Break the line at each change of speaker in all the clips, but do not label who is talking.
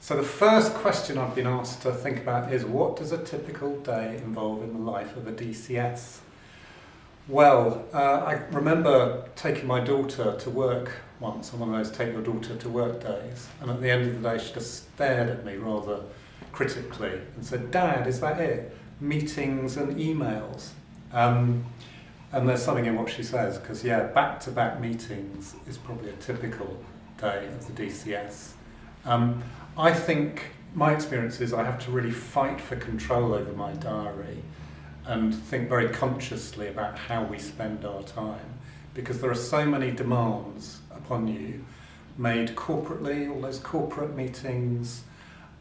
So the first question I've been asked to think about is, what does a typical day involve in the life of a DCS? Well, I remember taking my daughter to work once on one of those take your daughter to work days, and at the end of the day she just stared at me rather critically and said, "Dad, is that it? Meetings and emails?" And there's something in what she says, because back-to-back meetings is probably a typical day of the DCS. I think my experience is I have to really fight for control over my diary and think very consciously about how we spend our time, because there are so many demands upon you made corporately, all those corporate meetings,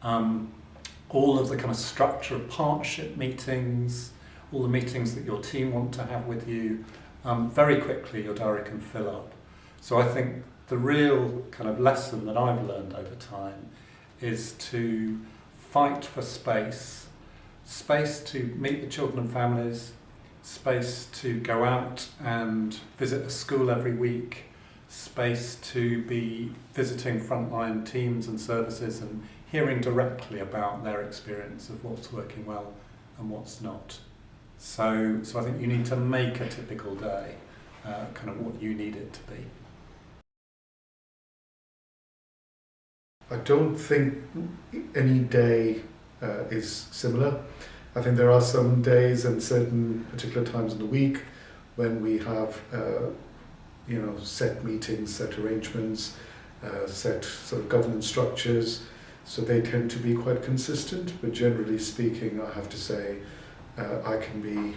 all of the kind of structure of partnership meetings, all the meetings that your team want to have with you. Very quickly your diary can fill up. So I think the real kind of lesson that I've learned over time is to fight for space to meet the children and families, space to go out and visit a school every week, space to be visiting frontline teams and services and hearing directly about their experience of what's working well and what's not. So I think you need to make a typical day kind of what you need it to be.
I don't think any day is similar. I think there are some days and certain particular times in the week when we have set meetings, set arrangements, set sort of governance structures, so they tend to be quite consistent. But generally speaking, I have to say I can be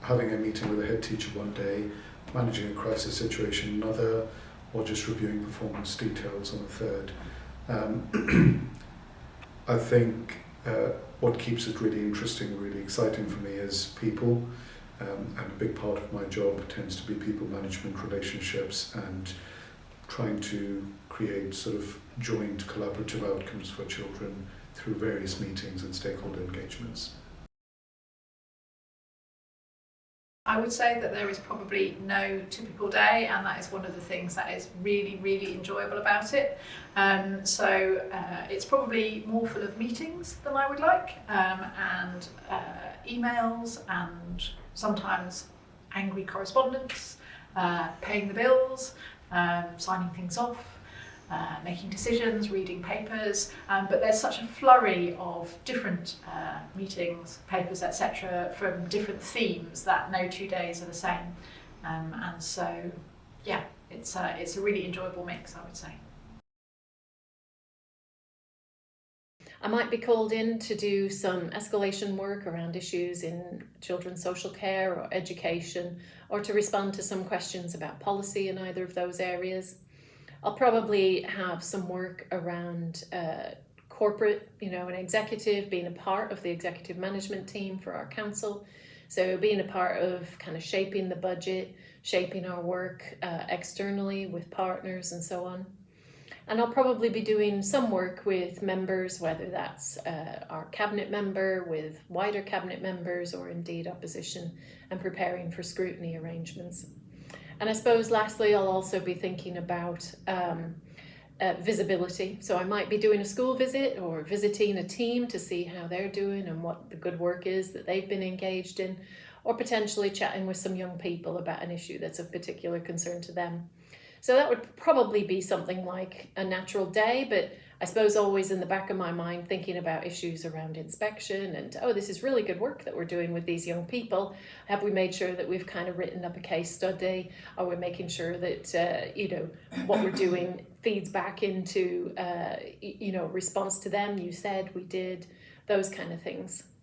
having a meeting with a head teacher one day, managing a crisis situation another, or just reviewing performance details on a third. I think what keeps it really interesting, really exciting for me is people, and a big part of my job tends to be people management, relationships, and trying to create sort of joint collaborative outcomes for children through various meetings and stakeholder engagements.
I would say that there is probably no typical day, and that is one of the things that is really, really enjoyable about it. It's probably more full of meetings than I would like, and emails, and sometimes angry correspondence, paying the bills, signing things off, making decisions, reading papers, but there's such a flurry of different meetings, papers, etc. from different themes that no 2 days are the same. It's a really enjoyable mix, I would say.
I might be called in to do some escalation work around issues in children's social care or education, or to respond to some questions about policy in either of those areas. I'll probably have some work around corporate, an executive, being a part of the executive management team for our council. So being a part of kind of shaping the budget, shaping our work externally with partners and so on. And I'll probably be doing some work with members, whether that's our cabinet member, with wider cabinet members, or indeed opposition, and preparing for scrutiny arrangements. And I suppose lastly, I'll also be thinking about visibility. So I might be doing a school visit or visiting a team to see how they're doing and what the good work is that they've been engaged in, or potentially chatting with some young people about an issue that's of particular concern to them. So that would probably be something like a natural day, but I suppose always in the back of my mind thinking about issues around inspection and, this is really good work that we're doing with these young people. Have we made sure that we've kind of written up a case study? Are we making sure that, what we're doing feeds back into, response to them? You said we did, those kind of things.